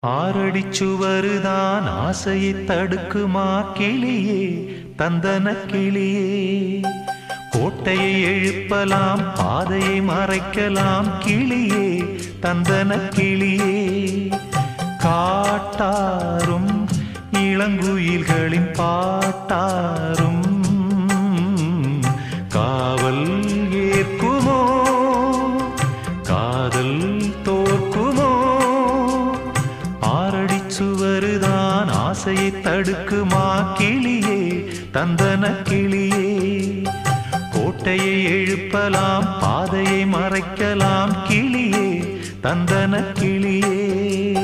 ஆரடிச்சுவருதான் ஆசையை தடுக்குமா கிளியே தந்தன கிளியே. கோட்டையை எழுப்பலாம் பாதையை மறைக்கலாம் கிளியே தந்தன கிளியே. காட்டாரும் இளங்குயில்களின் பாட்டாரும் காவல் ஏற்குமோ காதல் தோற்குமோ. ஆரடிச்சுவருதான் ஆசையை தடுக்குமா கிளியே தந்தன கிளியே. கோட்டையை எழுப்பலாம் பாதையை மறைக்கலாம் கிளியே தந்தன கிளியே.